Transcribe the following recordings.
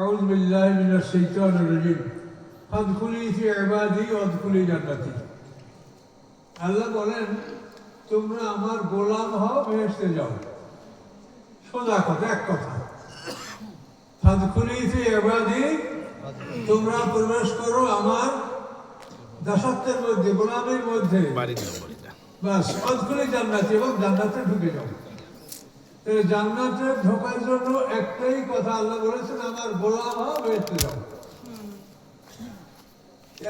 আউযু বিল্লাহি মিনাশ শাইতানির রাজিম ফাদখুলি ফি ইবাদি ওয়াদখুলি জান্নাতি। আল্লাহ বলেন, তোমরা আমার গোলাম হও, বেহেশতে যাও। সোজা কথা, এক কথা। ফাদখুলি ফি ইবাদি, তোমরা প্রবেশ করো আমার দাসত্বের মধ্যে, গোলামের মধ্যে। বাস, ওয়াদখুলি জান্নাতি, এবং জান্নাতে ঢুকে যাও। জান্নাতে ঢোকার জন্য একটাই কথা আল্লাহ বলেছেন, আমার গোলাম হও, বেহেশতে যাও।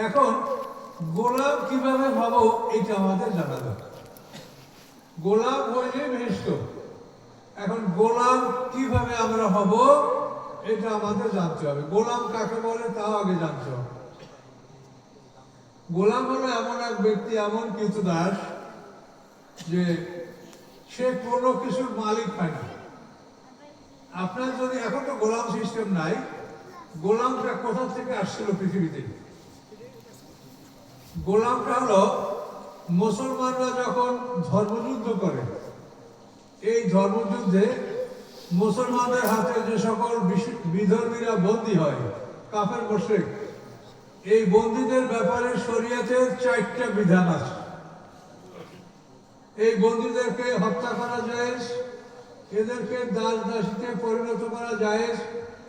এখন গোলাম কিভাবে ভাবো, এটা আমাদের জানা দরকার। গোলাম হইলে বেহেশত। এখন গোলাম কিভাবে আমরা হব, এটা আমাদের জানতে হবে। গোলাম কাকে বলে তাও আগে জানতে হবে। গোলাম হলো এমন এক ব্যক্তি, এমন কিছু দাস, যে সে কোনো কিছুর মালিক হয় না। আপনার যদি, এখন তো গোলাম সিস্টেম নাই, গোলামটা কোথা থেকে আসছিল পৃথিবীতে? গোলামটা হলো মুসলমানরা যখন ধর্মযুদ্ধ করে, এই ধর্মযুদ্ধে মুসলমানদের হাতে যে সকল বিধর্মীরা বন্দী হয়, কাফের মুশরিক, এই বন্দীদের ব্যাপারে শরীয়তের 4টা বিধান আছে। এই বন্দীদেরকে হত্যা করা জায়েজ, এদেরকে দাস দাসীতে পরিণত করা জায়েজ,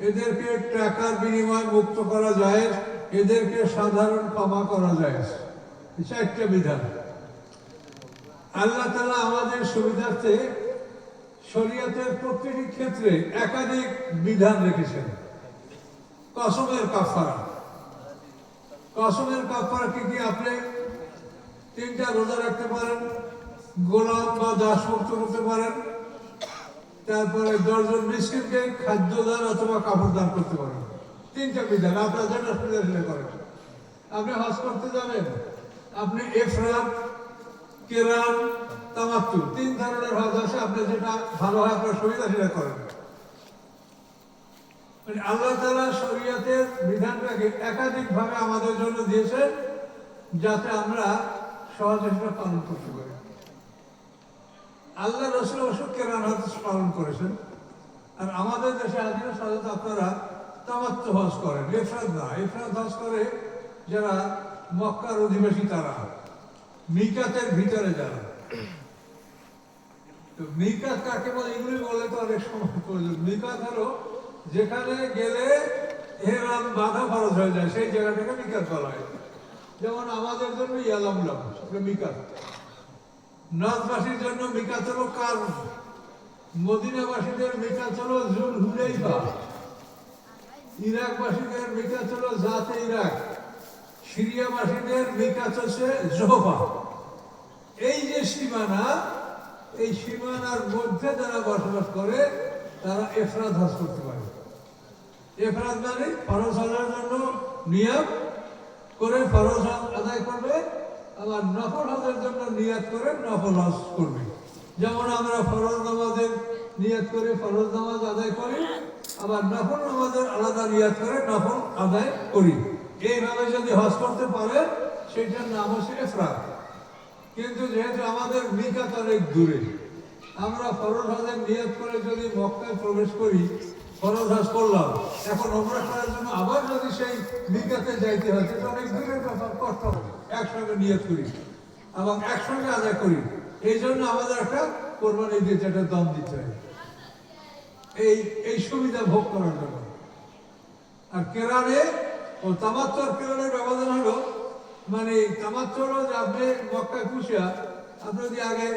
এদেরকে টাকার বিনিময়ে মুক্ত করা জায়েজ, এদেরকে সাধারণ ক্ষমা করা জায়েজ। 4টা বিধান। আল্লাহ তাআলা আমাদের সুবিধার্থে শরীয়তের প্রতিটি ক্ষেত্রে একাধিক বিধান রেখেছেন। কসমের কাফারা, কসমের কাফারা কি কি? আপনি 3টা রোজা রাখতে পারেন, গোলাম বা দাস মুক্ত করতে পারেন, তারপরে 10 জন মিসকিনকে খাদ্য দান অথবা কাপড় দান করতে পারেন। 3টা বিধান, আপনার যেটা সুবিধা সেটা করেন। আপনি হজ করতে যাবেন, আপনি ইফরাদ, কিরান, তামাত্তু, 3 ধরনের হজ আছে। আপনি যেটা ভালো হয়, আপনার সুবিধা সেটা করেন। মানে আল্লাহ তাআলা শরীয়তের বিধানটাকে একাধিকভাবে আমাদের জন্য দিয়েছেন, যাতে আমরা সহজে সেটা পালন করতে পারি। আল্লাহ রাসূল অবশ্য কিরান হজ পালন করেছেন, আর আমাদের দেশে আজকে সাধারণত আপনারা তামাত্তু হজ করেন, ইফরাদ না। ইফরাদ হজ করে যারা মক্কার অধিবাসী, তারা মিকাতের ভিতরে যারা। তো মিকাত কাকে বলে, এগুলি বলে তো অনেক সময় প্রয়োজন। মিকাত হলো যেখানে গেলে ইহরাম বাঁধা ফরজ হয়ে যায়, সেই জায়গাটাকে মিকাত বলা হয়। যেমন আমাদের জন্য ইয়ালামুলাম মিকাত, নজবাসীর জন্য মিকাত হলো কার, মদিনাবাসীদের মিকাত হলো জুল হুলাইফা, ইরাকবাসীদের মিকাত হলো জাতে ইরাক, সিরিয়াবাসীদের মিকাত হচ্ছে জোহফা। এই যে সীমানা, এই সীমানার মধ্যে যারা বসবাস করে তারা ইফরাদ হজ করতে পারে। ইফরাদ মানে ফরজ হজের জন্য নিয়ত করে ফরজ হজ আদায় করবে, আবার নফল হজের জন্য নিয়ত করে নফল হজ করবে। যেমন আমরা ফরজ নামাজের নিয়ত করে ফরজ নামাজ আদায় করি, আবার নফল নামাজের আলাদা নিয়ত করে নফল আদায় করি। এইভাবে যদি হজ করতে পারে, সেটার নাম হচ্ছে ইফরাদ। কিন্তু যেহেতু আমাদের মিকাত অনেক দূরে, আমরা ফরজ হজের নিয়ত করে যদি মক্কায় প্রবেশ করি, ফরজ হজ করলাম, এখন ওমরা করার জন্য আবার যদি সেই মিকাতে যাইতে হয়, সেটা অনেক দূরের ব্যাপার, কষ্ট হবে। একসঙ্গে নিয়ত করি এবং একসঙ্গে আদায় করি, এই জন্য আমাদের একটা কোরবানি দিতে, একটা দম দিতে হয়, এই সুবিধা ভোগ করার জন্য। আর কেরানে ও তামাত্তুর কেরানের ব্যবধান হলো, মানে তামাত্তু হলো যে আপনি মক্কায় পুষিয়া, আপনি যদি আগে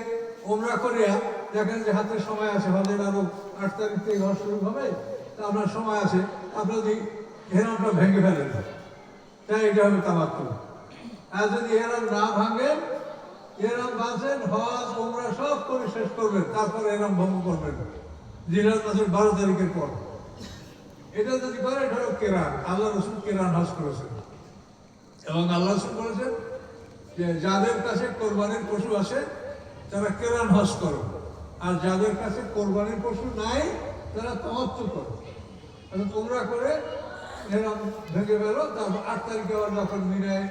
ওমরা করিয়া দেখেন যে হাতে সময় আছে, হজের আরো 8 তারিখ থেকে হজ শুরু হবে, তা আপনার সময় আছে, আপনি যদি হেরামটা ভেঙে ফেলেন, তাই এটা হবে তামাত্তু। আর যদি হেরাম না ভাঙেন, হেরাম বাঁচেন, হজ ওমরা সব করে শেষ করবেন, তারপর হেরাম ভঙ্গ করবেন জিলহজ মাসের 12 তারিখের পর। এটা যদি করে, এটা হলো কেরান। আল্লাহ রাসূল কেরান হজ করেছেন, এবং আল্লাহ রাসূল বলেছেন যে যাদের কাছে কোরবানির পশু আছে তারা কেরান হজ করো, আর যাদের কাছে কোরবানির পশু নাই তারা তামাত্তু করো। তোমরা করে হেরাম ভেঙে বেরো, তারপর 8 তারিখে আবার যখন মিনায়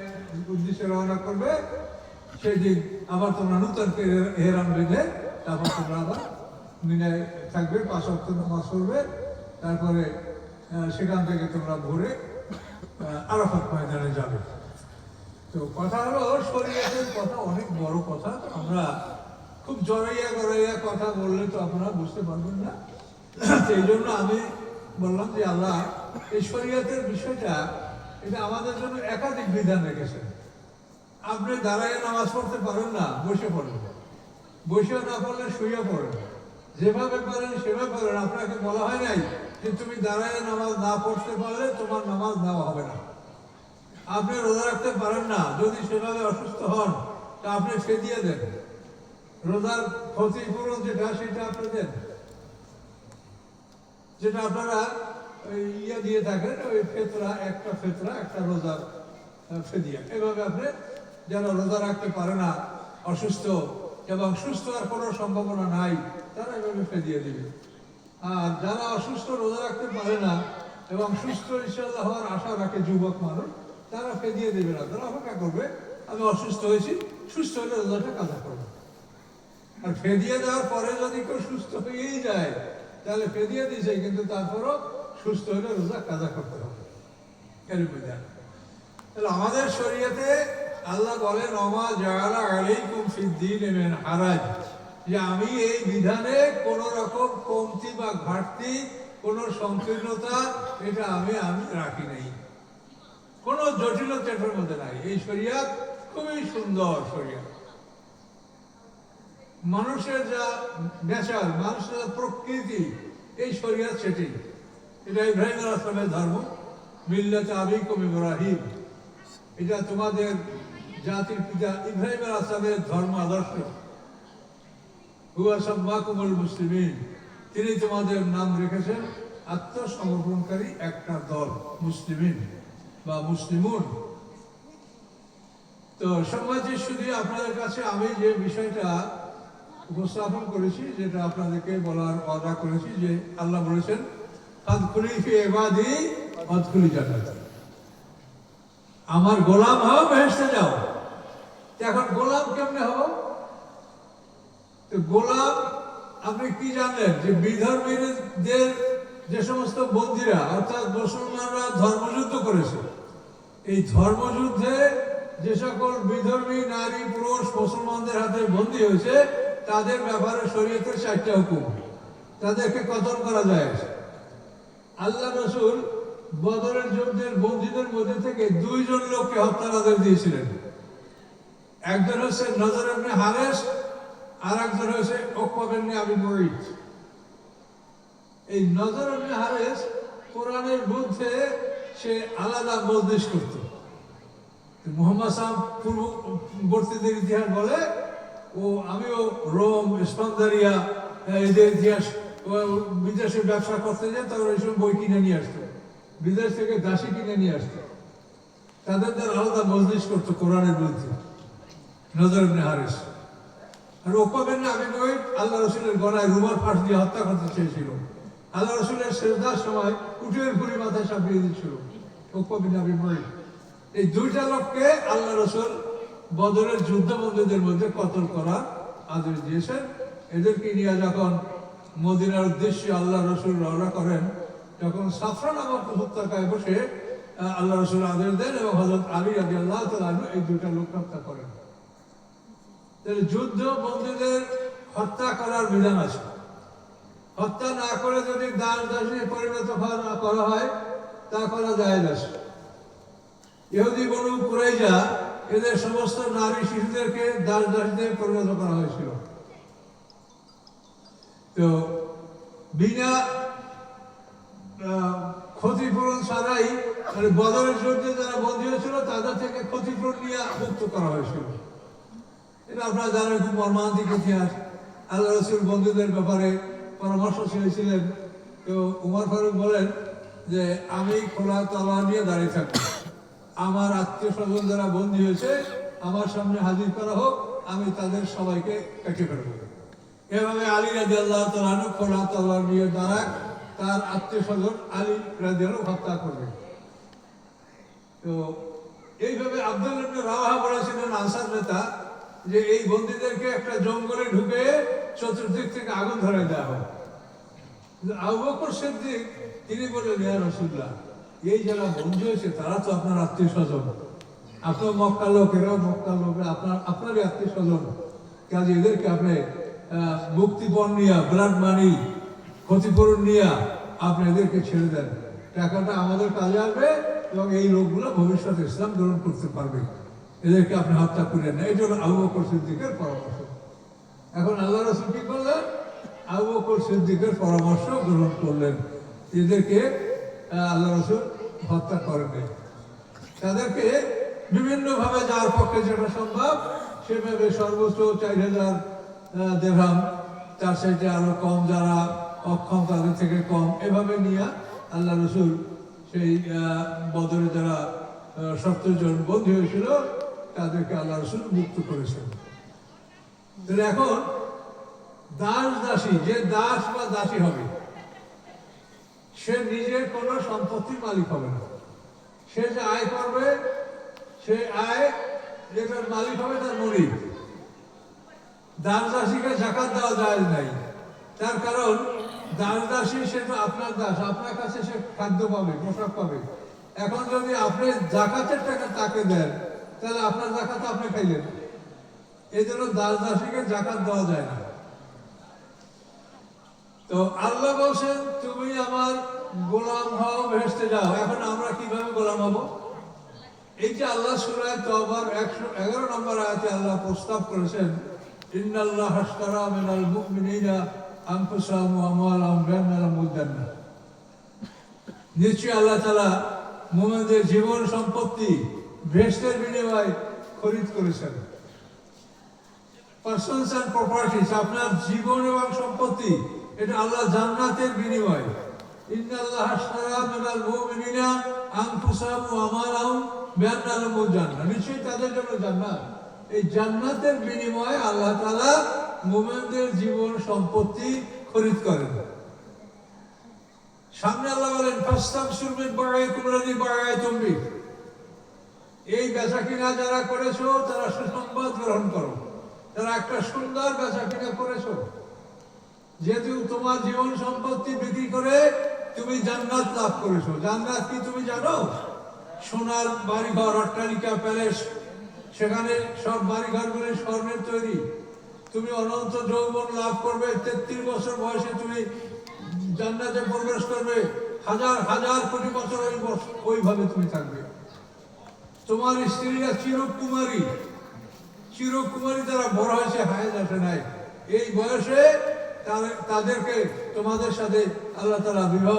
উদ্দেশ্যে রওনা করবে, সেই দিন আবার তোমরা নতুন হেরাম বেঁধে তারপর তোমরা আবার মিনায় থাকবে, 5 ওয়াক্ত নামাজ পড়বে, তারপরে সেখান থেকে তোমরা ভোরে আরাফাত ময়দানে যাবে। তো কথা হলো, শরীয়তের কথা অনেক বড় কথা, আমরা খুব জড়াইয়া কথা বললে তো আপনারা বুঝতে পারবেন না। এই জন্য আমি বললাম যে আল্লাহ এই শরীয়তের বিষয়টা, এটা আমাদের জন্য একাধিক বিধান রেখেছেন। আপনি দাঁড়াইয়া নামাজ পড়তে পারেন না, বসে পড়েন, বসে না পড়লে শুয়ে পড়েন, যেভাবে পারেন সেভাবে পড়েন। আপনাকে বলা হয় নাই যে তুমি দাঁড়াইয়া নামাজ না পড়তে পারলে তোমার নামাজ নেওয়া হবে না। আপনি রোজা রাখতে পারেন না, যদি সেভাবে অসুস্থ হন তা আপনি ফিদিয়া দেন, রোজার ক্ষতিপূরণ যেটা সেটা আপনি দেন, যেটা আপনারা ইয়া দিয়ে থাকেন, ওই ফেতরা একটা রোজার ফেদিয়া। এভাবে আপনি যারা রোজা রাখতে পারে না, অসুস্থ এবং সুস্থ আর কোনো সম্ভাবনা নাই, তারা এভাবে ফেদিয়া দিবে। আর যারা অসুস্থ, রোজা রাখতে পারে না এবং সুস্থ ইনশাআল্লাহ হওয়ার আশা রাখে যুবক মানুষ, তারা ফেদিয়ে দেবে না, তারা অপেক্ষা করবে আমি অসুস্থ হয়েছি, সুস্থ হলে রোজাটা কাজা করবে। আর ফেদিয়ে দেওয়ার পরে যদি কেউ সুস্থ হয়েই যায়, তাহলে ফেদিয়ে দিয়েছে, কিন্তু তারপরও সুস্থ হলে রোজা কাজা করতে হবে। তাহলে আমাদের শরীয়তে আল্লাহ বলেন ওমা জাআলা আলাইকুম ফিদ্দীন মিন হারাজ, যে আমি এই বিধানে কোন রকম কমতি বা ঘাটতি, কোন সংকীর্ণতা এটা আমি রাখি নাই, কোন জটিলতার মধ্যে নাই। এই শরীয়ত খুবই সুন্দর শরীয়ত। মানুষের যা নেচার, মানুষের যা প্রকৃতি, এই শরীয়ত সেটি। এটা ইব্রাহিম আলাইহিস সালামের ধর্ম, মিল্লাতে আবিকুম ইব্রাহিম, এটা তোমাদের জাতির পিতা ইব্রাহিম আলাইহিস সালামের ধর্ম আদর্শ। হুয়া সাম্মাকুমুল মুসলিমিন, তিনি তোমাদের নাম রেখেছেন আত্মসমর্পণকারী একটা দল, মুসলিমিন বা মুসলিমুন। তো সম্মানিত শুধু আপনাদের কাছে আমি যে বিষয়টা উপস্থাপন করেছি, যেটা আপনাদেরকে বলার ওয়াদা করেছি, যে আল্লাহ বলেছেন ফাদখুলি ফি ইবাদি ওয়াদখুলি জান্নাত, আমার গোলাম হও, বেহেশতে যাও। এখন গোলাম কেমনে হবো? তো গোলাম আপনি কি জানলেন যে বিধর্মীদের যে সমস্ত বন্দীরা, অর্থাৎ মুসলমানরা ধর্মযুদ্ধ করেছে, এই ধর্মযুদ্ধে যে সকল বিধর্মী নারী পুরুষ মুসলমানদের হাতে বন্দী হয়েছে, তাদের ব্যাপারে শরীয়তের 4টা হুকুম। তাদেরকে কতল করা যায়। আল্লাহ রাসূল বদরের যুদ্ধের বন্দীদের মধ্যে থেকে 2 জন লোককে হত্যার আদেশ দিয়েছিলেন। একজন হচ্ছে নজর ইবনে হারেস, আর একজন হচ্ছে উকবা ইবনে আবি মুঈত। এই নজর ইবনে হারেস কোরআনের বিরুদ্ধে সে আলাদা মজলিস করত। মুহাম্মদ সাল্লাল্লাহু আলাইহি ওয়াসাল্লাম পূর্ববর্তীদের ইতিহাস বলে, আমিও রোম, ইস্পান্দারিয়া, এদের ইতিহাস, বিদেশে ব্যবসা করতে যায়, তারা এইসব বই কিনে নিয়ে আসতো, বিদেশ থেকে দাসী কিনে নিয়ে আসতো, তাদের আলাদা মজলিস করতো কোরআনের বিরুদ্ধে নজর ইবনে হারেস। আর উকবা ইবনে আবি মুঈত আল্লাহ রাসূলের গলায় রুমাল ফাঁস দিয়ে হত্যা করতে চেয়েছিল। আল্লাহ রাসূলের সিজদার সময় উটের ভুঁড়ি মাথায় চাপিয়ে দিয়েছিল উকবা ইবনে আবি মুঈত। এই 2টা লোককে আল্লাহ রাসূল বদরের যুদ্ধবন্দীদের মধ্যে কতল করার আদেশ দিয়েছেন। এদেরকে নিয়ে যখন মদিনার উদ্দেশ্যে আল্লাহ রাসূল রওনা করেন, তখন সাফরা নামক উপত্যকায় বসে আল্লাহ রাসূল আদেশ দেন এবং হযরত আলী রাদিয়াল্লাহু তাআলা আনহু এই 2টা লোক হত্যা করেন। তাহলে যুদ্ধ বন্দীদের হত্যা করার বিধান আছে। হত্যা না করে যদি দাস দাসীতে পরিণত করা হয়, তা করা জায়েজ আছে। ইহুদি বনু কুরাইজা এদের সমস্ত নারী শিশুদেরকে দাস দাসীতে পরিণত করা হয়েছিল। তো বিনা ক্ষতিপূরণ ছাড়াই, মানে বদরের যুদ্ধে যারা বন্দী হয়েছিল তাদের থেকে ক্ষতিপূরণ নিয়ে মুক্ত করা হয়েছিল। এটা আপনারা জানেন, খুব মর্মান্তিক ইতিহাস। আল্লাহ রাসূল বন্দীদের ব্যাপারে পরামর্শ চেয়েছিলেন। তো উমর ফারুক বলেন যে আমি খোলা তলোয়ার নিয়ে দাঁড়িয়ে থাকবো, আমার আত্মীয় স্বজন যারা বন্দী হয়েছে আমার সামনে হাজির করা হোক, আমি তাদের সবাইকে কেটে ফেলবো। এভাবে আলী রাদিয়াল্লাহু তাআলা আনহু খোলা তলোয়ার নিয়ে দাঁড়াক, তার আত্মীয় স্বজন আলী রাদিয়াল্লাহু হত্যা করবে। তো এইভাবে আব্দুল্লাহ ইবনে রাওয়াহা বলেছিলেন, আনসার নেতা, যে এই বন্দীদেরকে একটা জঙ্গলে ঢুকে চতুর্দিক থেকে আগুন ধরে দেওয়া হয়। আবু বকর সিদ্দিক তিনি বললেন, ইয়া রাসূলুল্লাহ, এই যারা বন্ধু হয়েছে তারা তো আপনার আত্মীয় স্বজন, আপনার মক্কার লোক, এরাও মক্কার লোক, আপনারই আত্মীয় স্বজন, কাজে এদেরকে আপনি মুক্তিপণ নিয়ে, ব্লাড মানি, ক্ষতিপূরণ নিয়ে আপনি এদেরকে ছেড়ে দেন, টাকাটা আমাদের কাজে আসবে এবং এই লোকগুলো ভবিষ্যতে ইসলাম গ্রহণ করতে পারবে, এদেরকে আপনি হত্যা করেন না। এই জন্য আবু বকর সিদ্দিকের পরামর্শ। এখন আল্লাহ রাসূল কি করলেন? আবু বকর সিদ্দিকের পরামর্শ গ্রহণ করলেন, এদেরকে আল্লাহ রাসূল হত্যা করেন। তাদেরকে বিভিন্নভাবে যার পক্ষে যেটা সম্ভব সেভাবে সর্বোচ্চ 4000 দিরহাম, তার সাথে আরো কম যারা অক্ষম তাদের থেকে কম, এভাবে নিয়ে আল্লাহ রাসূল সেই বদরে যারা 70 জন বন্দী হয়েছিল তাদেরকে আল্লাহ রাসূল মুক্ত করেছেন। তাহলে এখন দাস দাসী, যে দাস বা দাসী হবে সে নিজের কোনো সম্পত্তির মালিক হবে না। সে যে আয় করবে সে আয় যেটার মালিক হবে তার মুরিদ। দাস দাসীকে যাকাত দেওয়া যায় নাই, তার কারণ দাস দাসী সে তো আপনার দাস, আপনার কাছে সে খাদ্য পাবে, পোশাক পাবে। এখন যদি আপনি যাকাতের টাকা তাকে দেন তাহলে আপনার যাকাত আপনি খাইলেন, এই জন্য দাস দাসীকে যাকাত দেওয়া যায় না। তো আল্লাহ বলছেন তুমি আমার গোলাম হও, ভেস্তে যাও। এখন আমরা কিভাবে গোলাম হব? এই যে আল্লাহ সূরা তাওবার 111 নম্বর আয়াতে আল্লাহ প্রস্তাব করেছেন, ইন্নাল্লাহ আশতারা মিনাল মুমিনিনা আনফুসাহুম ওয়া আমওয়ালাহুম বিআন্না লাহুমুল জান্নাহ। নিশ্চয়ই আল্লাহ তাআলা মুমিনদের জীবন সম্পত্তি ভেস্তের বিনিময়ে খরিদ করেছেন। পার্সনস এন্ড প্রপার্টিজ, আপনার জীবন এবং সম্পত্তি, এটা আল্লাহ জান্নাতের বিনিময়। ইন্নাল্লাহ আশতারা মিনাল মুমিনিনা আনফুসাহুম ওয়া আমওয়ালাহুম বিআন্না লাহুমুল জান্নাহ। নিশ্চয়ই তাদের জন্য জান্নাত। এই জান্নাতের বিনিময়ে আল্লাহ তাআলা মুমিনদের জীবন সম্পত্তি খরিদ করেন। সামনে আল্লাহ বলেন, ফাস্তাবশিরু বিবাইকুম আল্লাযী বায়াতুম বিহি। এই বেচাকিনা যারা করেছো তারা সুসংবাদ গ্রহণ করো, তারা একটা সুন্দর বেচাকিনা করেছো। যেহেতু তোমার জীবন সম্পত্তি বিক্রি করে তুমি জান্নাত লাভ করেছো। জান্নাত কি তুমি জানো? সোনার বাড়িঘর, অট্টালিকা, প্যালেস, সেখানে সব বাড়িঘরগুলি স্বর্ণের তৈরি। তুমি অনন্ত যৌবন লাভ করবে, 33 বছর বয়সে তুমি জান্নাতে প্রবেশ করবে, হাজার হাজার কোটি বছর ওইভাবে তুমি থাকবে। তোমার স্ত্রীরা চিরকুমারী, চিরকুমারী তারা বড় হয়েছে, হায়াত আসে নাই, এই বয়সে তাদেরকে তোমাদের সাথে আল্লাহ তাআলা বিবাহ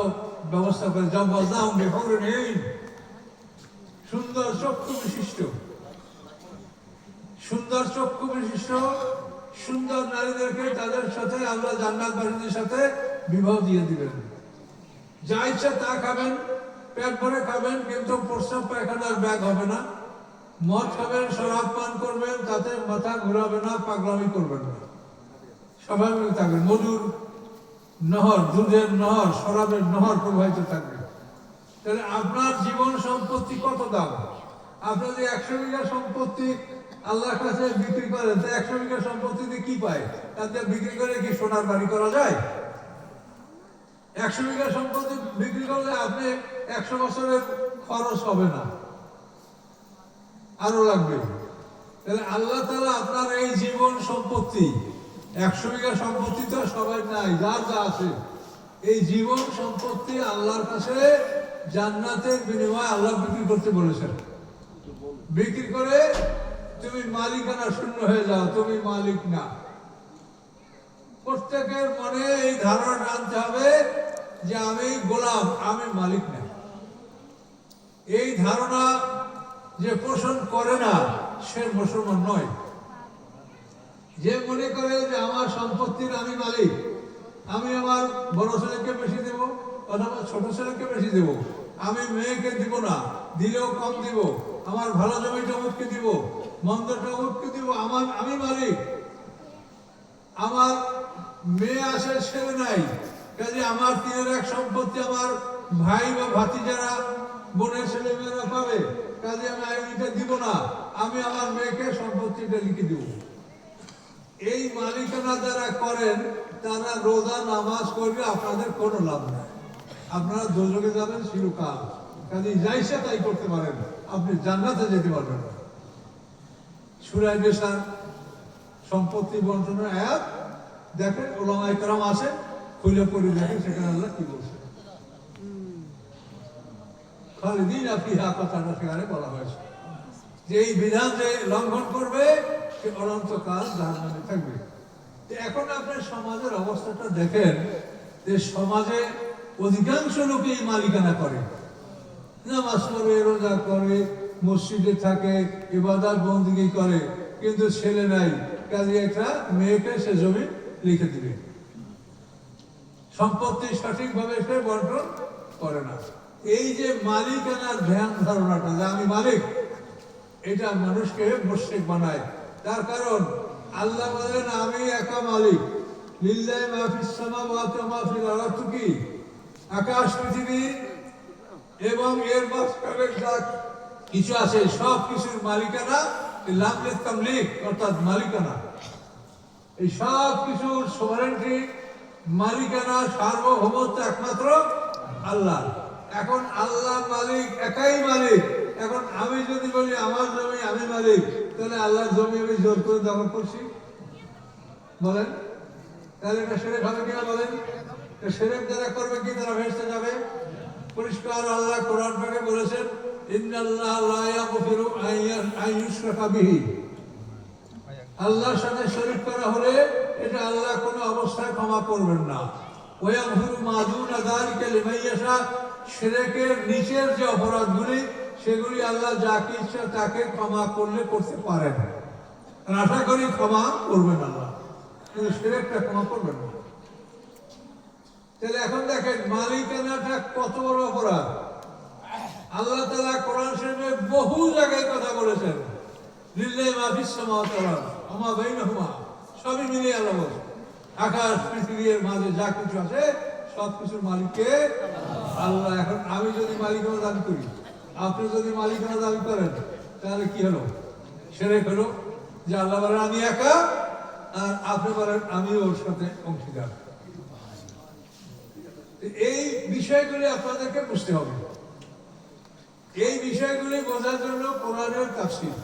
ব্যবস্থা করে জাওয়াজনাহুম বিহুরিন ঈন। সুন্দর চক্ষু বিশিষ্ট, সুন্দর চক্ষু বিশিষ্ট সুন্দর নারীদেরকে তাদের সাথে আল্লাহ জান্নাতবাসীদের সাথে বিবাহ দিয়ে দিবেন। যা ইচ্ছা তা খাবেন, পেট ভরে খাবেন, কিন্তু প্রস্রাব পায়খানার ব্যাগ হবে না। মদ খাবেন, শরাব পান করবেন, তাতে মাথা ঘোরাবে না, পাগলামি করবেন না, স্বাভাবিক থাকবেন। মধুর নহর, দুধের নহর, শরাবের নহর প্রবাহিত থাকবে। তাহলে আপনার জীবন সম্পত্তি কত দাম? আপনি যদি 100 বিঘা সম্পত্তি আল্লাহর কাছে বিক্রি করেন, তা 100 বিঘা সম্পত্তিতে কি পায়? তাতে বিক্রি করে কি সোনার বাড়ি করা যায়? 100 বিঘা সম্পত্তি বিক্রি করলে আপনি 100 বছরের খরচ হবে না, আরো লাগবে। তাহলে আল্লাহ তাআলা আপনার এই জীবন সম্পত্তি, 100 বিঘা সম্পত্তি তো সবাই নাই, যার যা আছে, এই জীবন সম্পত্তি আল্লাহর কাছে জান্নাতের বিনিময়ে আল্লাহ বিক্রি করতে বলেছেন। বিক্রি করে তুমি মালিকানা শূন্য হয়ে যাও, তুমি মালিক না। প্রত্যেকের মনে এই ধারণা আনতে হবে যে আমি গোলাম, আমি মালিক না। এই ধারণা যে পোষণ করে না সে মুসলমান নয়। যে মনে করে যে আমার সম্পত্তির আমি মালিক, আমি আমার বড় ছেলেকে বেশি দেব অথবা ছোট ছেলেকে বেশি দেব, আমি মেয়েকে দিব না, দিলেও কম দিব, আমার ভালো জমিটা অমুককে দিব, মন্দটা অমুককে দিব, আমি মালিক। আমার মেয়ে আসে, ছেলে নাই, কাজে আমার 3-1 সম্পত্তি আমার ভাই বা ভাতিজারা, বোনের ছেলে মেয়েরা পাবে, কাজে আমি আইনিটা দিব না, আমি আমার মেয়েকে সম্পত্তিটা লিখে দিব। এই মালিকানা যারা করেন তারা রোজা নামাজ করবে, আপনাদের কোনো লাভ নেই। আপনারা দোজখে যাবেন চিরকাল। কাজে যা ইচ্ছা তাই করতে পারেন, আপনি জান্নাতে যেতে পারবেন না। সূরা নিসা সম্পত্তি বন্টনের আয়াত দেখেন, উলামায়ে কেরাম আছে, খুলে পড়ে দেখেন সেখানে আল্লাহ কি বলছে। খালিদিনা ফিহা কথাটা সেখানে বলা হয়েছে যে এই বিধান যে লঙ্ঘন করবে সে অনন্তকাল জাহান্নামে থাকবে। এখন আপনার সমাজের অবস্থাটা দেখেন যে সমাজে অধিকাংশ লোকই মালিকানা করে, নামাজ পড়ে, রোজা করে, মসজিদে থাকে, ইবাদত বন্দেগী করে, কিন্তু ছেলে নাই, কাজে একটা মেয়েকে সে জমি লিখে দিবে, সম্পত্তি সঠিকভাবে সে বন্টন করে না। এই যে মালিকানার ধ্যান ধারণাটা যে আমি মালিক, এটা মানুষকে মুশরিক বানায়। তার কারণ আল্লাহ বলেন আমি একা মালিক, লিল্লাহি মা ফিস সামাওয়াতি ওয়া মা ফিল আরদি, কি আকাশ পৃথিবী এবং এর মাঝখানে যা কিছু আছে সব কিছুর মালিকানা লামলে তামলিক, অর্থাৎ মালিকানা, এই সব কিছুর সভারেন্টি, মালিকানা, সার্বভৌমত্ব একমাত্র আল্লাহ। এখন আল্লাহ মালিক, একাই মালিক। এখন আমি যদি বলি আমার জমি আমি মালিক, তাহলে আল্লাহর জমি আমি জোর করে দখল করছি, বলেন? তাহলে এটা শিরক হবে কিনা বলেন? শিরক যারা করবে কি তারা ভেস্তে যাবে। পরিষ্কার আল্লাহ কোরআন পাকে বলেছেন, ইন্নাল্লাহ লা ইয়াগফিরু আন ইউশরাকা বিহি, আল্লাহর সাথে শরীক করা হলে এটা আল্লাহ কোনো অবস্থায় ক্ষমা করবেন না। ওয়া ইয়াগফিরু মা দুনা যালিকা লিমান ইয়াশা, শিরকের নিচের যে অপরাধগুলি সেগুলি আল্লাহ যাকে ইচ্ছা তাকে ক্ষমা করলে করতে পারেন, আশা করি ক্ষমা করবেন আল্লাহ, কিন্তু শিরকটা ক্ষমা করবেন না। তাহলে এখন দেখেন মালিকানাটা কত বড় অপরাধ। আল্লাহ তাআলা কোরআন শরীফে বহু জায়গায় কথা বলেছেন, লিল্লাহি মা ফিস সামাওয়াতি ওয়া মা বাইনাহুমা, সবই মিলিয়ে আল্লাহ বলেছেন আকাশ পৃথিবীর মাঝে যা কিছু আছে সব কিছুর মালিককে আল্লাহ। এখন আমি যদি মালিকানা দাবি করি, আপনি যদি মালিকানা দাবি করেন, তাহলে কি হলো? শিরক হলো। যে আল্লাহ বলেন আমি একা, আর আপনি বলেন আমি ওর সাথে অংশীদার। এই বিষয়গুলি আপনাদেরকে বুঝতে হবে। এই বিষয়গুলি বোঝার জন্য কোরআনের তাফসীর।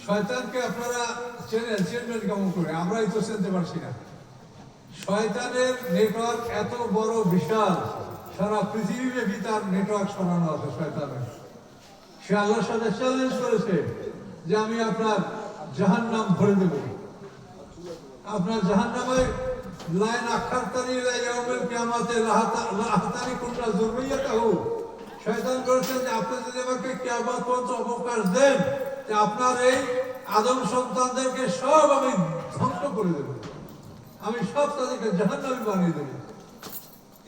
শয়তানকে আপনারা চিনবেন কেমন করে? আমরাই তো চিনতে পারছি না। শয়তানের নেটওয়ার্ক এত বড় বিশাল, সারা পৃথিবীব্যাপী তার নেটওয়ার্ক ছড়ানো আছে শয়তানের। সে আল্লাহর সাথে চ্যালেঞ্জ করেছে যে আমি আপনার জাহান্নাম ভরে দেব, আপনার জাহান্নামে লাইন আখারতানি লা ইয়াউমিল কিয়ামাতে লাহাতানি কুল্লা যুররিয়াতাহু। শয়তান করেছে যে আপনি যদি আমাকে কিয়ামত পর্যন্ত অবকাশ দেন, যে আপনার এই আদম সন্তানদেরকে সব আমি ধ্বংস করে দেব, আমি সব তাদেরকে জাহান্নামী বানিয়ে দেব।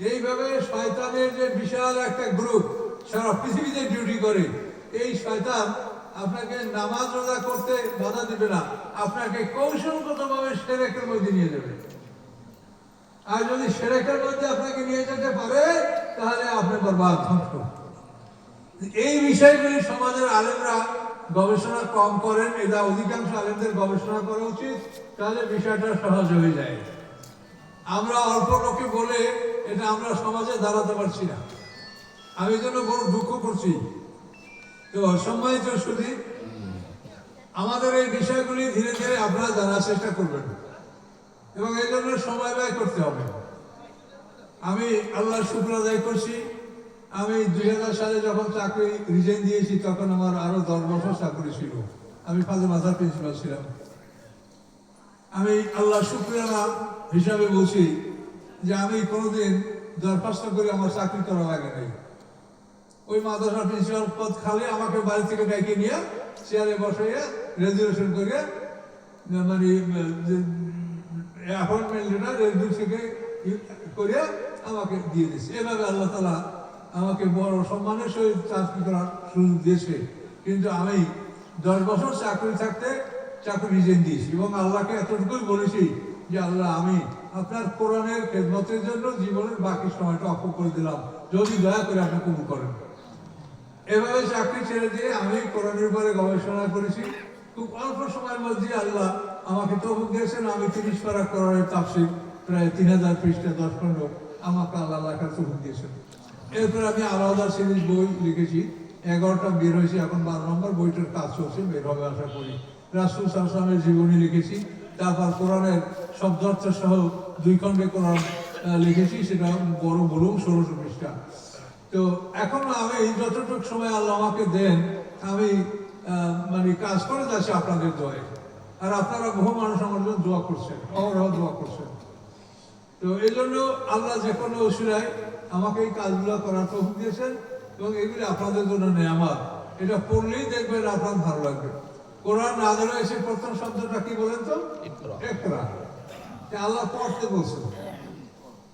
এইভাবে শয়তানের যে বিশাল একটা গ্রুপ সারা পৃথিবীতে ডিউটি করে, এই শয়তান আপনাকে নামাজ রোজা করতে বাধা দিবে না, আপনাকে কৌশলগতভাবে শিরকের মধ্যে নিয়ে যাবে। আর যদি শিরকের মধ্যে আপনাকে নিয়ে যেতে পারে, তাহলে আপনি বরবাদ, ধ্বংস। এই বিষয়গুলি সমাজের আলেমরা গবেষণা কম করেন, এটা অধিকাংশ আলেমদের গবেষণা করা উচিত, তাহলে বিষয়টা সহজ হয়ে যায়। আমরা অল্প লোকে বলে এটা আমরা সমাজে দাঁড়াতে পারছি না, আমি এই জন্য বড় দুঃখ করছি। তো সম্মানিত শুধু আমাদের এই বিষয়গুলি ধীরে ধীরে আপনারা জানার চেষ্টা করবেন এবং এই জন্য সময় ব্যয় করতে হবে। আমি আল্লাহর শুকর আদায় করছি, আমি 2000 সালে যখন চাকরি রিজাইন দিয়েছি তখন আমার আরো 10 বছর চাকরি ছিল, আমি ফাজিল মাদ্রাসার প্রিন্সিপাল ছিলাম। আমি আল্লাহর শুকরিয়া হিসাবে বলছি যে আমি কোনোদিন দরখাস্ত করে আমার চাকরি করা লাগে নাই। ওই মাদ্রাসার প্রিন্সিপাল পদ খালি আমাকে বাড়ি থেকে ডেকে নিয়ে চেয়ারে বসাইয়া রেজুলেশন করে, মানে অ্যাপয়েন্টমেন্ট লেটার রেজু থেকে করে আমাকে দিয়ে দিয়েছে। এভাবে আল্লাহ তাআলা আমাকে বড় সম্মানের সহিত চাকরি করার সুযোগ দিয়েছে। কিন্তু আমি 10 বছর চাকরি থাকতে চাকরি রিজাইন দিয়েছি এবং আল্লাহকে এতটুকুই বলেছি যে আল্লাহ আমি আপনার কোরআনের খেদমতের জন্য জীবনের বাকি সময়টা অফ করে দিলাম, যদি দয়া করে আপনি কবুল করেন। এভাবে চাকরি ছেড়ে দিয়ে আমি কোরআনের উপরে গবেষণা করেছি। খুব অল্প সময়ের মধ্যে আল্লাহ আমাকে তৌফিক দিয়েছেন, আমি 30 পারা কোরআনের তাফসীর প্রায় 3000 পৃষ্ঠা 10 খণ্ড আমাকে আল্লাহ লেখার তৌফিক দিয়েছেন। এরপরে আমি আলাদা সিরিজ বই লিখেছি, 11টা বের হয়েছে, এখন 12 নম্বর বইটার কাজ চলছে, বের হবে আশা করি। রাসূল সাল্লাল্লাহু আলাইহি ওয়াসাল্লামের জীবনী লিখেছি, তারপর কোরআনের শব্দার্থ সহ 2 খণ্ডে কোরআন লিখেছি, সেটা বড় ভলিউম 1600 পৃষ্ঠা। তো এখন আমি যতটুকু সময় আল্লাহ আমাকে দেন আমি মানে কাজ করে যাচ্ছি আপনাদের দোয়ায়, আর আপনারা বহু মানুষ আমার জন্য দোয়া করছেন, অহরহ দোয়া করছেন। তো এই জন্য আল্লাহ যে কোনো ওসিলায় আমাকে এই কাজগুলো করার তৌফিক দিয়েছেন, এবং এগুলি আপনাদের জন্য নেয়ামত। এটা পড়লেই দেখবেন আপনার ভালো লাগবে। কোরআন নাযিল হয়েছে, প্রথম শব্দটা কি বলেন তো? ইকরা। আল্লাহ পড়তে বলছেন,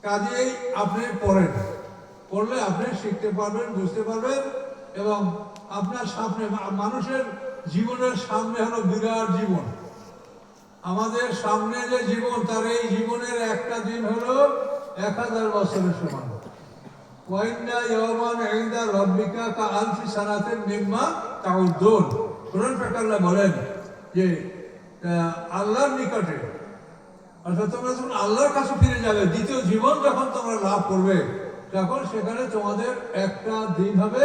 কাজেই আপনি পড়েন, পড়লে আপনি শিখতে পারবেন, বুঝতে পারবেন, এবং আপনার সামনে মানুষের জীবনের সামনে হলো বিরাট জীবন। আমাদের সামনে যে জীবন, তার এই জীবনের একটা দিন হলো 1000 বছরের সমান। ওয়াইন্না ইয়াওমান ইনদা রাব্বিকা কাআলফি সানাতিন মিম্মা তাউদ্দুন। কোরআন পাক বলেন যে আল্লাহর নিকটে, অর্থাৎ তোমরা যখন আল্লাহর কাছে ফিরে যাবে, দ্বিতীয় জীবন যখন তোমরা লাভ করবে, তখন সেখানে তোমাদের একটা দিন হবে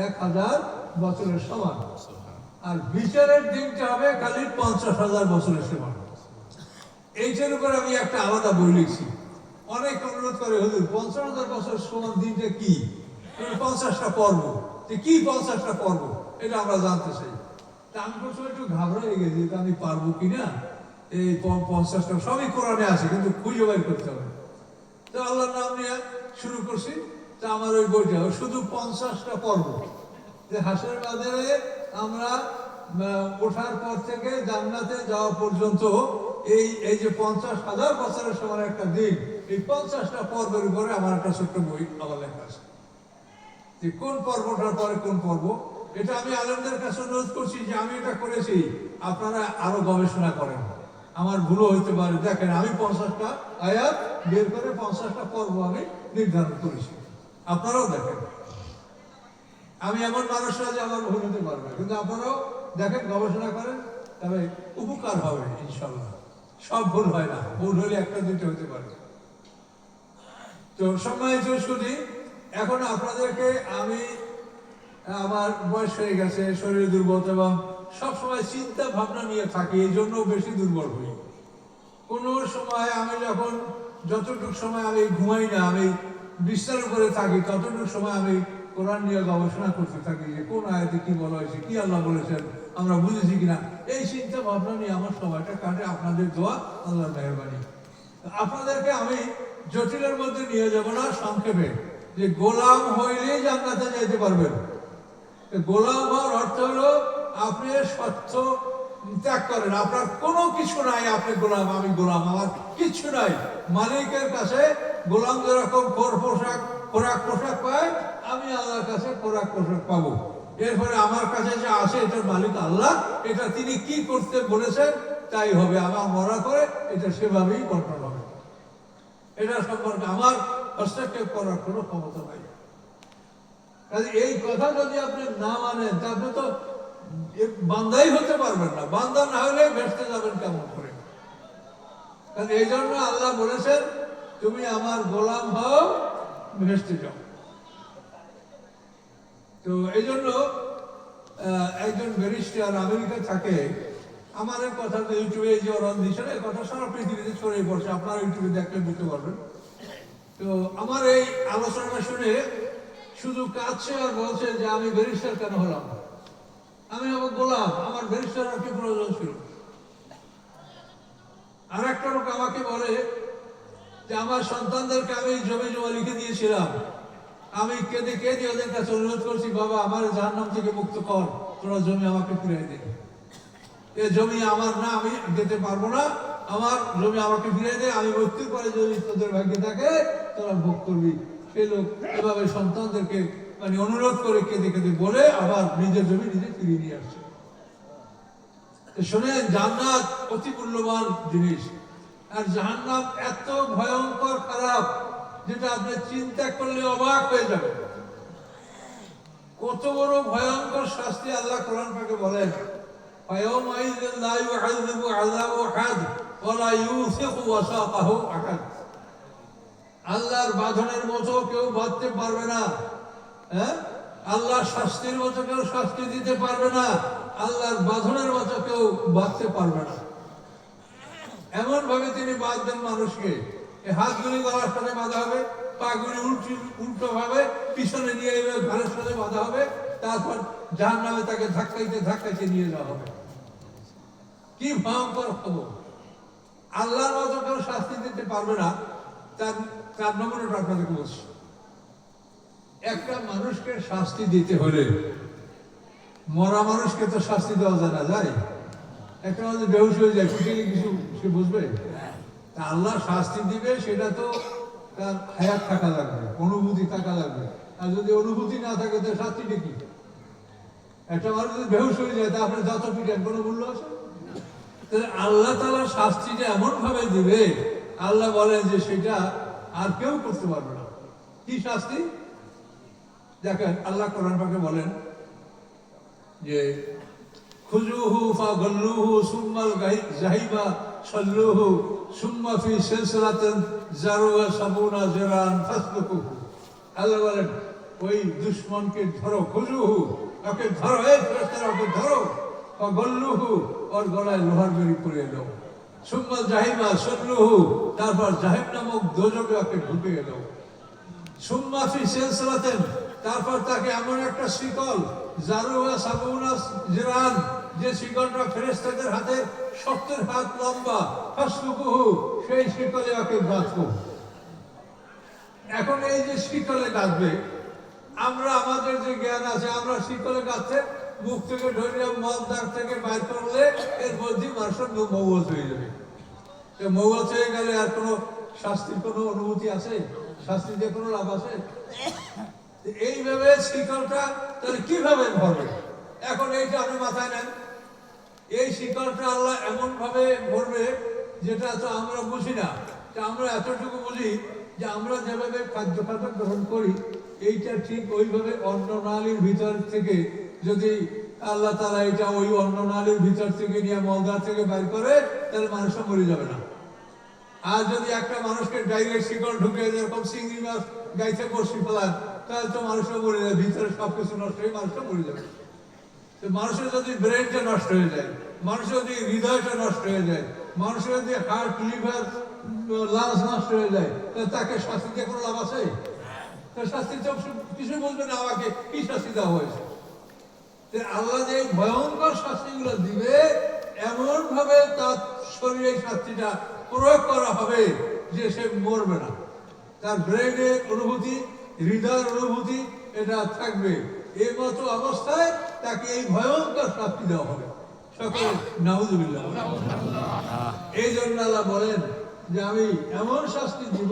1000 বছরের সমান, আর বিচারের দিনটা হবে খালি 50,000 বছরের সমান। এইটার উপরে আমি একটা আলাদা বই লিখছি। অনেক অনুরোধ করে, হুজুর 50,000 বছর সমান দিনটা কি? 50টা পর্ব, কি 50টা পর্ব এটা আমরা জানতে চাই। তা আমি প্রথমে একটু ঘাবড়া হয়ে গেছি, আমি পারবো কিনা। এই 50টা সবই কোরআনে আছে, কিন্তু খুঁজে বের করতে হবে। তো আল্লাহর নাম নিয়ে শুরু করছি। তা আমার ওই বইটা শুধু 50টা পর্ব, যে হাসরের বাজারে আমরা ওঠার পর থেকে জান্নাতে যাওয়া পর্যন্ত এই যে 50,000 বছরের সমান একটা দিন, এই 50টা পর্বের উপরে আমার একটা ছোট্ট বই আমার লেখা আছে, যে কোন পর্বটার পরে কোন পর্ব। এটা আমি আলেমদের কাছে অনুরোধ করছি যে আমি এটা করেছি, আপনারা আরো গবেষণা করেন, আমার ভুলও হইতে পারে। দেখেন, আমি 50টা আয়াত বের করে 50টা পর্ব আমি নির্ধারণ করেছি, আপনারাও দেখেন। আমি এমন মানুষ না যে আমার ভুল হতে পারবে, কিন্তু আপনারাও দেখেন, গবেষণা করেন, তবে উপকার হবে ইনশাল্লাহ। সব ভুল হয় না, ভুল হলে একটা দুটো হতে পারে। তো সম্মানিত শুধু এখন আপনাদেরকে আমি, আমার বয়স হয়ে গেছে, শরীরে দুর্বলতা, এবং সবসময় চিন্তা ভাবনা নিয়ে থাকি, এই জন্য বেশি দুর্বল হই। কোনো সময় আমি যখন যতটুকু সময় আমি ঘুমাই না, আমি বিছানার উপরে থাকি, ততটুকু সময় আমি কোরআন নিয়ে গবেষণা করতে থাকি, যে কোন আয়াতে কি বলা হয়েছে, কি আল্লাহ বলেছেন, আমরা বুঝেছি কিনা। এই চিন্তা ভাবনা নিয়ে আমার সময়টা কাটে। আপনাদের দোয়া, আল্লাহর মেহেরবানি। আপনাদেরকে আমি জটিলের মধ্যে নিয়ে যাব না, সংক্ষেপে, যে গোলাম হইলেই জান্নাতে যেতে পারবেন। গোলাম হওয়ার অর্থ হলো আপনি সত্য ত্যাগ করেন, আপনার কোনো কিছু নাই, আপনি গোলাম, আমি গোলাম, আমার কিছু নাই। মালিকের কাছে গোলাম যেরকম খোরাক পোশাক পায়, আমি আল্লাহর কাছে খোরাক পোশাক পাবো। এরপরে আমার কাছে যা আছে, এটার মালিক আল্লাহ, এটা তিনি কি করতে বলেছেন তাই হবে। আমার মরা করে এটা সেভাবেই কন্ট্রোল হবে, এটা সম্পর্কে আমার হস্তক্ষেপ করার কোনো ক্ষমতা নাই। এই কথা যদি আপনি না মানেন, তাহলে তো বান্দাই হতে পারবেন না। বান্দা না হলে ভেসতে যাবেন কেমন করে? এই জন্য আল্লাহ বলেছেন, তুমি আমার গোলাম হও, ভেসতে যাও। তো এই জন্য একজন ব্যারিস্টার আমেরিকা থাকে, আমার এই কথা ইউটিউবে যে ওরান দিচ্ছেন, এই কথা সারা পৃথিবীতে ছড়িয়ে পড়ছে, আপনারা ইউটিউবে দেখলে বুঝতে পারবেন। তো আমার এই আলোচনাটা শুনে শুধু কাঁদছে আর বলছে যে আমি ব্যারিস্টার কেন হলাম, আমি আমার গোলাম, আমার ব্যারিস্টার আর কি প্রয়োজন ছিল। আর একটা লোক আমাকে বলে যে আমার সন্তানদেরকে আমি জমি জমা লিখে দিয়েছিলাম, আমি কেঁদে কেঁদে ওদের কাছে অনুরোধ করছি, বাবা আমার জাহান্নাম থেকে মুক্ত কর, তোরা জমি আমাকে ফিরিয়ে দে। এ জমি আমার না, আমি দিতে পারবো না, আমার জমি আমাকে ফিরিয়ে দে, আমি মৃত্যুর পরে যদি তোদের ভাগ্যে থাকে তোরা ভোগ করবি। সেই লোক এভাবে সন্তানদেরকে মানে অনুরোধ করে কেঁদে কেঁদে বলে আবার নিজের জমি নিজে ফিরিয়ে নিয়ে আসছে। শোনেন, জান্নাত অতি মূল্যবান জিনিস, আর জাহান্নাম এত ভয়ঙ্কর খারাপ, যেটা আপনি চিন্তা করলে অবাক হয়ে যাবে। কত বড় ভয়ঙ্কর শাস্তি আল্লাহ কোরআন পাকে বলেন فيومئذ لا يعذب عذابه أحد ولا يوثق وثاقه أحد। আল্লাহর বাঁধনের মতো কেউ বাঁধতে পারবে না, হ্যাঁ, আল্লাহর শাস্তির মতো কেউ শাস্তি দিতে পারবে না, আল্লাহর বাঁধনের মতো কেউ বাঁধতে পারবে না। এমন ভাবে তিনি বাঁধবেন মানুষকে, এই হাতগুলি গলার সাথে বাঁধা হবে, পাগুলি উল্টো ভাবে পিছনে নিয়ে এলে ঘরের সাথে বাঁধা হবে, তারপর জাহান্নামে তাকে ধাক্কাইতে ধাক্কাইতে নিয়ে যাওয়া হবে। কি ভয়ঙ্কর খবর! আল্লাহর মতো কেউ শাস্তি দিতে পারবে না। তার নমুনাটা আপনাদেরকে বলছি। একটা মানুষকে শাস্তি দিতে হলে, মরা মানুষকে তো শাস্তি দেওয়া যায় না, যায়? একটা মানুষ বেহুশ হয়ে যায়, কুটিলে কিছু সে বুঝবে? তা আল্লাহ শাস্তি দিবে, সেটা তো তার হায়াত থাকা লাগবে, অনুভূতি থাকা লাগবে। আর যদি অনুভূতি না থাকে তো শাস্তিটা কি? একটা মানুষ যদি বেহুশ হয়ে যায় তা আপনি যত পিটেন কোনো মূল্য আছে? তাহলে আল্লাহ তাআলা শাস্তিটা এমন ভাবে দিবে, আল্লাহ বলেন যে সেটা আর কেউ করতে পারবে না। কি শাস্তি? দেখেন আল্লাহ কোরআন পাকে বলেন যে খুজুহু ফাগল্লুহু সুম্মাল জাহিবা সাল্লুহু সুম্মা ফি সিলসিলাতিন যারুহা সাবুনা যিরান ফাসলুকুহু। আল্লাহ বলেন ওই দুশমনকে ধরো, খুজুহু, ওকে ধরো, এই ফেরেশতারা ওকে ধরো, ফাগল্লুহু, ওর গলায় লোহার বেড়ি পরিয়ে দাও, সুম্মা জাহিবা সাল্লুহু, তারপর জাহিম নামক দোজখে ওকে ঢুকিয়ে দাও, সুম্মা ফি সিলসিলাতিন, তারপর তাকে এমন একটা শিকল, যারুহা সাবুনা যিরান, যে শিকলটা ফেরেশতাদের হাতে 70 হাত লম্বা, ফাসলুকুহু, সেই শিকলে ওকে বাঁধবো। এখন এই যে শিকলে গাঁথবে, আমরা আমাদের যে জ্ঞান আছে, আমরা শিকলে গাঁথতে মুখ থেকে ধরে মলদার থেকে বাইর করলে এর মধ্যে মানুষের মৌয়াজ হয়ে যাবে। মৌয়াজ হয়ে গেলে আর কোনো শাস্তির কোনো অনুভূতি আছে? শাস্তি দিয়ে কোনো লাভ আছে? এইভাবে শিকলটা তাহলে কিভাবে ভরবে? এখন এইটা আপনি মাথায় নেন, এই শিকলটা আল্লাহ এমন ভাবে ভরবে যেটা তো আমরা বুঝি না। আমরা এতটুকু বুঝি যে আমরা যেভাবে খাদ্য গ্রহণ করি, এইটা ঠিক ওইভাবে অন্ননালীর ভিতর থেকে যদি আল্লাহ তাআলা এটা ওই অন্ননালীর ভিতর থেকে নিয়ে মলদার থেকে বাইর করে, তাহলে মানুষটা মরে যাবে না। আর যদি একটা মানুষকে ডাইরেক্ট শিকল ঢুকে যেরকম চিংড়ি মাছ গাইতে বসি ফেলান, তাহলে তো মানুষটা মরে যাবে, ভিতরে সবকিছু নষ্ট হয়ে মানুষটা মরে যাবে। তো মানুষের যদি ব্রেনটা নষ্ট হয়ে যায়, মানুষের যদি হৃদয়টা নষ্ট হয়ে যায়, মানুষের যদি হার্ট, লিভার, লাংস নষ্ট হয়ে যায়, তাহলে তাকে শাস্তি দিয়ে কোনো লাভ আছে? তার শাস্তি কিছু বলবে না, আমাকে কি শাস্তি দেওয়া হয়েছে। আল্লাহ যে ভয়ঙ্কর শাস্তিগুলো দিবে, এমন ভাবে তার শরীরে শাস্তিটা প্রয়োগ করা হবে যে সে মরবে না, তার ব্রেনের অনুভূতি, হৃদয়ের অনুভূতি এটা থাকবে। এই মতো অবস্থায় তাকে এই ভয়ঙ্কর শাস্তি দেওয়া হবে। সকলে নাউযুবিল্লাহ। এই জন্য আল্লাহ বলেন যে আমি এমন শাস্তি দিব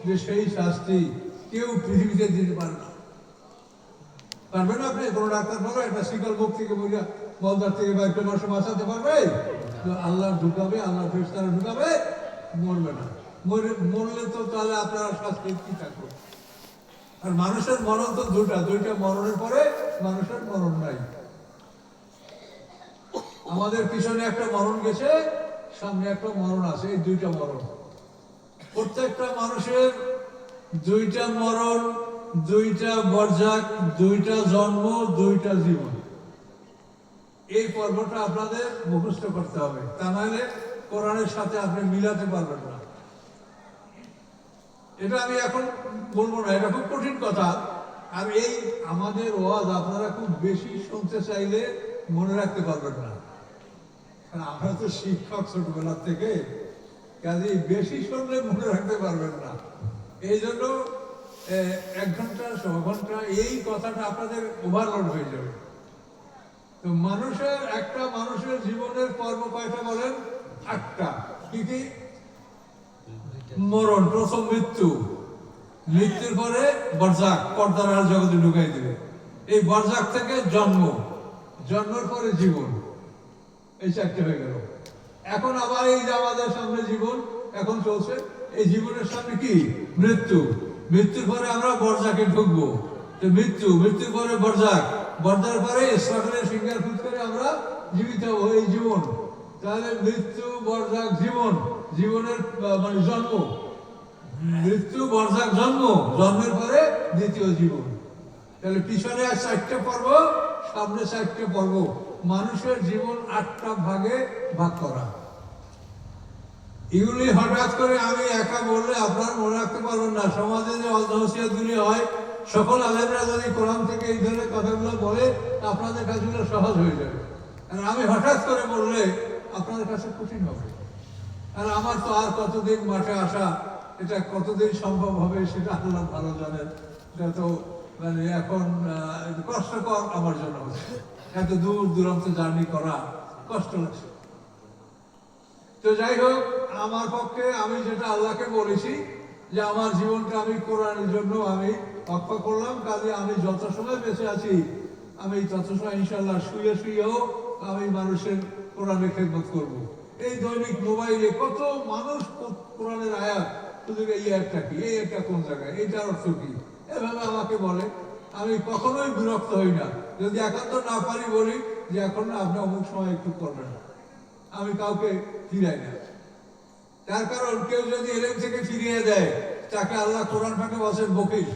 যে সেই শাস্তি কেউ পৃথিবীতে দিতে পারবে না। পারবে না? আপনি কোনো ডাক্তার বলো একটা শিকল মুখ থেকে বইয়া মলদার থেকে বা একটা মানুষ বাঁচাতে পারবে? আল্লাহ ঢুকাবে, আল্লাহ ফেরেশতারা ঢুকাবে, মরবে না। মরলে তো তাহলে আপনারা শাস্তি কি থাকবে? আর মানুষের মরণ তো দুইটা মরণের পরে মানুষের মরণ নাই। আমাদের পিছনে একটা মরণ গেছে, সামনে একটা মরণ আছে, এই দুইটা মরণ। প্রত্যেকটা মানুষের দুইটা মরণ, দুইটা বরজাক, দুইটা জন্ম, দুইটা জীবন। এই পর্বটা আপনাদের মুখস্থ করতে হবে, তা নাহলে কোরআনের সাথে আপনি মিলাতে পারবেন না। এটা আমি এখন বলবো না, এটা খুব কঠিন কথা। আর এই আমাদের ওয়াজ আপনারা খুব বেশি শুনতে চাইলে মনে রাখতে পারবেন না, কারণ আমরা তো শিক্ষক ছোটবেলার থেকে, কাজে বেশি শুনলে মনে রাখতে পারবেন না। এই জন্য 1 ঘন্টা 100 ঘন্টা এই কথাটা আপনাদের ওভারলোড হয়ে যাবে। তো একটা মানুষের জীবনের পর্ব কয়টা বলেন? 8টা। কি কি? মরণ, প্রথম মৃত্যু, মৃত্যুর পরে বরজাক, পর্দার আর জগতে ঢুকাই দিবে। এই বরজাক থেকে জন্ম, জন্মের পরে জীবন, এই 4টে হয়ে গেল। এখন আবার এই যে আমাদের সামনে জীবন এখন চলছে, এই জীবনের সামনে কি? মৃত্যু। মৃত্যুর পরে আমরা বরজাকে ঢুকবো। মৃত্যুর পরে বরজাক, বরজার পরে ইসরাফিলের ফিঙ্গার ফুট করে আমরা জীবিত হবো, এই জীবন। তাহলে মৃত্যু বরজাক জীবন, জীবনের মানে জন্ম, মৃত্যু বরজাক জন্ম, জন্মের পরে দ্বিতীয় জীবন। তাহলে পিছনে 4টে পর্ব, সামনে 4টে পর্ব। মানুষের জীবন 8টা ভাগে ভাগ করা। এগুলি হঠাৎ করে আমি একা বললে আপনার মনে রাখতে পারবেন না। সমাজে যে নসিহতগুলি হয়, সকল আলেমরা যদি কোরআন থেকে এই ধরনের কথাগুলো বলে, আপনাদের কাজগুলো সহজ হয়ে যাবে। আর আমি হঠাৎ করে বললে আপনাদের কাছে কঠিন হবে। আর আমার তো আর কতদিন মাঠে আসা, এটা কতদিন সম্ভব হবে সেটা আল্লাহ ভালো জানেন। এটা তো মানে এখন কষ্টকর আমার জন্য হচ্ছে, এত দূর দূরান্ত জার্নি করা কষ্ট লাগছে। তো যাই হোক, আমার পক্ষে আমি যেটা আল্লাহকে বলেছি যে আমার জীবনটা আমি কোরআনের জন্য আমি অক্ষ করলাম, কাজে আমি যত সময় বেঁচে আছি আমি তত সময় ইনশাল্লাহ শুয়ে শুয়েও আমি মানুষের কোরআনের খেদমত করব। এই দৈনিক মোবাইলে কত মানুষ কোরআনের আয়াত, শুধু এই আয়াতটা কি, এই একটা কোন জায়গায়, এইটার অর্থ কি, এভাবে আমাকে বলে। আমি কখনোই বিরক্ত হই না। যদি একান্ত না পারি বলি যে এখন না, আপনি অমুক সময় একটু করবেন, আমি কাউকে ফিরাই না। তার কারণ কেউ যদি এলেম থেকে ফিরিয়ে দেয়, তাকে আল্লাহ কোরআন ফাঁকে বসেন বকিল।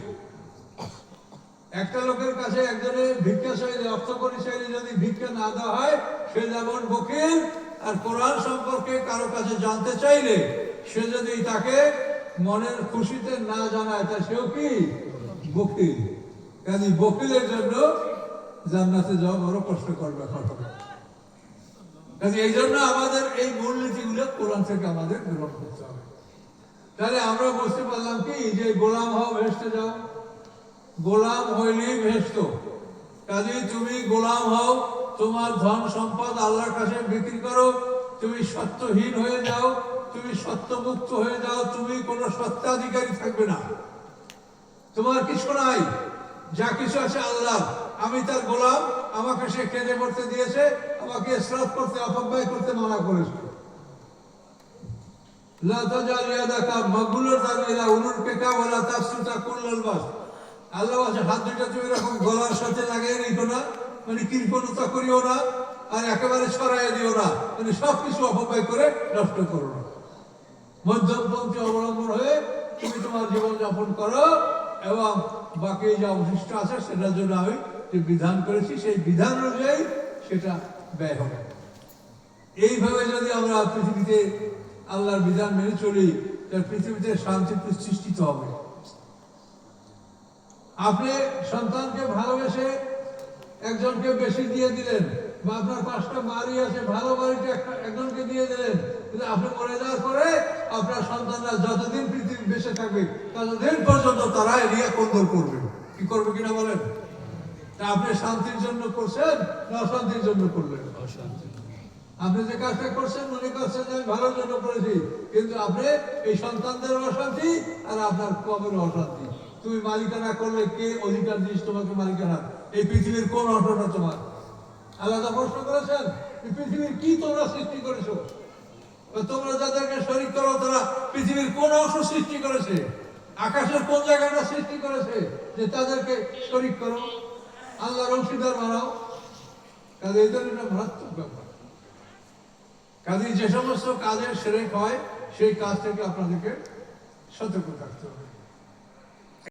একটা লোকের কাছে একজনের ভিক্ষা চাইলে, অর্থ করি চাইলে যদি ভিক্ষা না দেওয়া হয়, সে যেমন বকিল। আর কোরআন সম্পর্কে কারো কাছে জানতে চাইলে সে যদি তাকে মনের খুশিতে না জানায়, তা সেও কি বকিল। কাজে বকিলের জন্য জান্নাতে যাওয়া বড় কষ্টকর ব্যাপার হবে। কাজে এই জন্য আমাদের এই মূলনীতিগুলো কোরআন থেকে আমাদের গ্রহণ করতে হবে। তাহলে আমরা বুঝতে পারলাম কি, যে গোলাম হও ভেস্তে যাও, গোলাম হইলেই ভেস্ত। কাজে তুমি গোলাম হও, তোমার ধন সম্পদ আল্লাহর কাছে বিক্রি করো, তুমি সত্যহীন হয়ে যাও, তুমি সত্যমুক্ত হয়ে যাও, তুমি কোনো সত্ত্বাধিকারী থাকবে না, তোমার কিছু নাই, যা কিছু আছে আল্লাহ। আমি তার গোলাম, আমাকে সে খেতে পড়তে দিয়েছে, আমাকে ইসরাফ করতে অপব্যয় করতে মানা করেছে। লা তাজাল ইয়াদাকা মাগলুলাতান ইলা উনুকিকা ওয়ালা তাবসুতা কুল্লাল বাস। আল্লাহ বলছে, হাত দুটো তুমি এরকম গলার সাথে লাগিয়ে রেখো না, মানে কৃপণতা করিও না, আর একেবারে ছড়াইয়া দিও না, মানে সবকিছু অপব্যয় করে নষ্ট করো না। মধ্যমপন্থী অবলম্বন হয়ে তুমি তোমার জীবন যাপন করো, এবং বাকি যে অবশিষ্ট আছে সেটার জন্য আমি যে বিধান করেছি সেই বিধান অনুযায়ী সেটা ব্যয় হবে। এইভাবে যদি আমরা পৃথিবীতে আল্লাহর বিধান মেনে চলি, তাহলে পৃথিবীতে শান্তি প্রতিষ্ঠিত হবে। আপনি সন্তানকে ভালোবেসে একজনকে বেশি দিয়ে দিলেন, বা আপনার 5টা বাড়ি আছে, ভালো বাড়িটা একজনকে দিয়ে দিলেন, কিন্তু আপনি মরে যাওয়ার পরে আপনার সন্তানরা যতদিন পৃথিবী বেঁচে থাকবে ততদিন পর্যন্ত তারা এরিয়া কন্দল করবে। কি করবে কিনা বলেন? তা আপনি শান্তির জন্য করছেন না অশান্তির জন্য করলেন? আপনি যে কাজটা করছেন মনে করছেন যে আমি ভালোর জন্য করেছি, কিন্তু আপনি এই সন্তানদের অশান্তি আর আপনার কবের অশান্তি। তুমি মালিকানা করলে কে অধিকার দিস তোমাকে মালিকানা? এই পৃথিবীর কোন অংশটা তোমার? আলাদা প্রশ্ন করেছেন, এই পৃথিবীর কি তোমরা সৃষ্টি করেছো? তোমরা যাদেরকে শরীক করো তারা পৃথিবীর কোন অংশ সৃষ্টি করেছে? আকাশের কোন জায়গাটা সৃষ্টি করেছে যে তাদেরকে শরীক করো, আল্লাহর অংশীদার বানাও? কাজে এই জন্য এটা মারাত্মক ব্যাপার। কাজে যে সমস্ত কাজের শিরক হয় সেই কাজ থেকে আপনাদেরকে সতর্ক থাকতে হবে।